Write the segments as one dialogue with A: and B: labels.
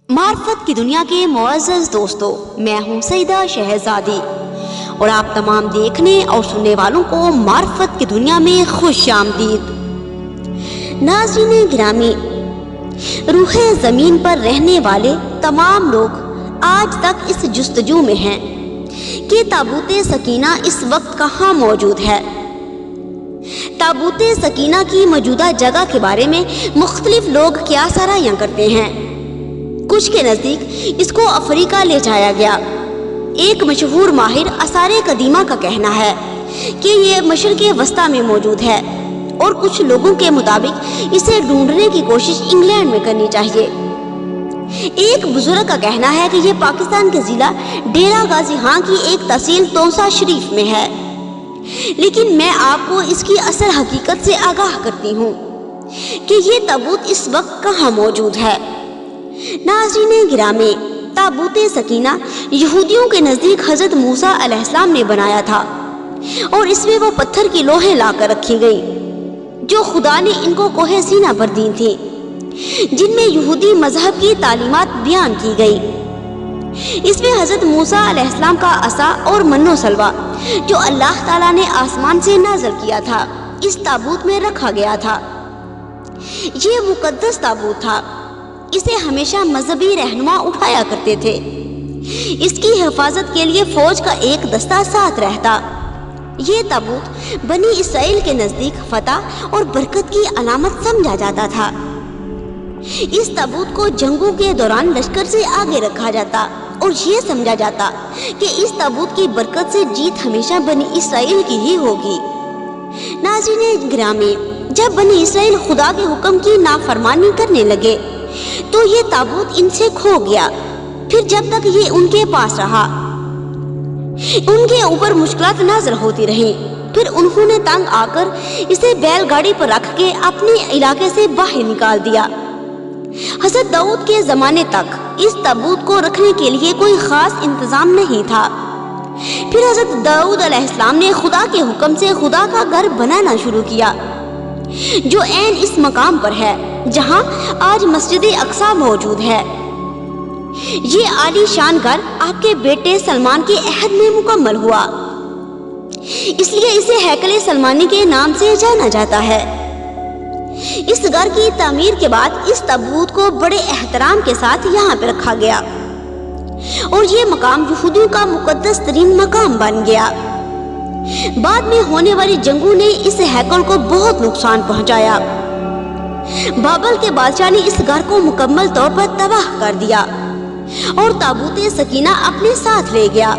A: मार्फत की दुनिया के मुअज़्ज़ज़ दोस्तों, मैं हूँ सईदा शहज़ादी और आप तमाम देखने और सुनने वालों को मार्फत की दुनिया में खुश आमदीद। नाज़रीन गिरामी, रूहे ज़मीन पर रहने वाले तमाम लोग आज तक इस जुस्तजू में हैं कि ताबूते सकीना इस वक्त कहाँ मौजूद है। ताबूते सकीना की मौजूदा जगह के बारे में मुख्तलिफ लोग क्या सराहियाँ करते हैं। कुछ के नज़दीक इसको अफ्रीका ले जाया गया। एक मशहूर माहिर आसारे कदीमा का कहना है कि ये मशरिक़े वस्ता में मौजूद है और कुछ लोगों के मुताबिक इसे ढूंढने की कोशिश इंग्लैंड में करनी चाहिए। एक बुजुर्ग का कहना है कि ये पाकिस्तान के ज़िला डेरा गाजी खां की एक तहसील तौसा शरीफ में है, लेकिन मैं आपको इसकी असल हकीकत से आगाह करती हूँ कि ये ताबूत इस वक्त कहाँ मौजूद है। नाज़रीन गिरामी, ताबूते सकीना यहूदियों के नज़दीक हज़रत मूसा अलैहिस्सलाम ने बनाया था और इसमें वो पत्थर की लोहें लाकर रखी गई जो खुदा ने इनको कोहे सीना पर दी थी, जिनमें यहूदी मजहब की तालीमात बयान की गई। इसमें हज़रत मूसा अलैहिस्सलाम का असा और मन्नो सलवा जो अल्लाह ताला ने आसमान से नाज़िल किया था इस ताबूत में रखा गया था। ये मुकद्दस ताबूत था। इसे हमेशा मजहबी रहनुमा उठाया करते थे। इसकी हिफाजत के लिए फौज का एक दस्ता साथ रहता। ये ताबूत बनी इसराइल के नजदीक फतह और बरकत की अलामत समझा जाता था। इस ताबूत को जंगों के दौरान लश्कर से आगे रखा जाता और ये समझा जाता कि इस ताबूत की बरकत से जीत हमेशा बनी इसराइल की ही होगी। नाज़रीन गिरामी, जब बनी इसराइल खुदा के हुक्म की नाफरमानी करने लगे तो ये ताबूत इनसे खो गया। फिर जब तक ये उनके पास रहा, उनके ऊपर मुश्किलात नाज़िल होती रही। फिर उन्होंने तंग आकर इसे बैलगाड़ी पर रख के अपने इलाके से बाहर निकाल दिया। हज़रत दाऊद के ज़माने तक इस ताबूत को रखने के लिए कोई ख़ास इंतज़ाम नहीं था। फिर हज़रत दाऊद अलैहिस्सलाम ने खुदा के हुक्म से खुदा का घर बनाना शुरू किया जो ऐन इस मकाम पर है जहां आज मस्जिद अक्सा मौजूद है। ये आलीशान घर आपके बेटे सलमान के अहद में मुकम्मल हुआ, इसलिए इसे हैकल सलमानी के नाम से जाना जाता है। इस घर की तामीर के बाद इस ताबूत को बड़े एहतराम के साथ यहाँ पे रखा गया और ये मकाम यहूदियों का मुकद्दस तरीन मकाम बन गया। बाद में होने वाली जंगों ने इस हैकल को बहुत नुकसान पहुंचाया। बाबल के बादशाह ने इस घर को मुकम्मल तौर पर तबाह कर दिया और ताबूते सकीना अपने साथ ले गया।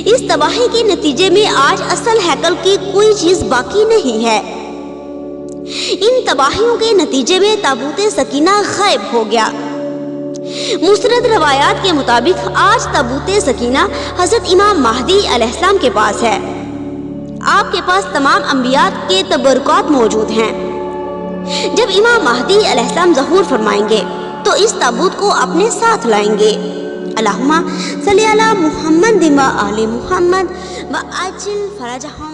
A: इस तबाही के नतीजे में आज असल हैकल की कोई चीज बाकी नहीं है। इन तबाहियों के नतीजे में ताबूते सकीना गायब हो गया। मुस्तनद रवायात के मुताबिक आज ताबूते सकीना हज़रत इमाम महदी अलैहिस्सलाम के पास है। आपके पास तमाम अंबिया के तबरुकात मौजूद हैं। जब इमाम महदी अलैहिस्सलाम ज़हूर फरमाएंगे तो इस ताबूत को अपने साथ लाएंगे। अल्लाहुम्मा सल्ली अला मुहम्मद व आले मुहम्मद व अजिल फरजहुम।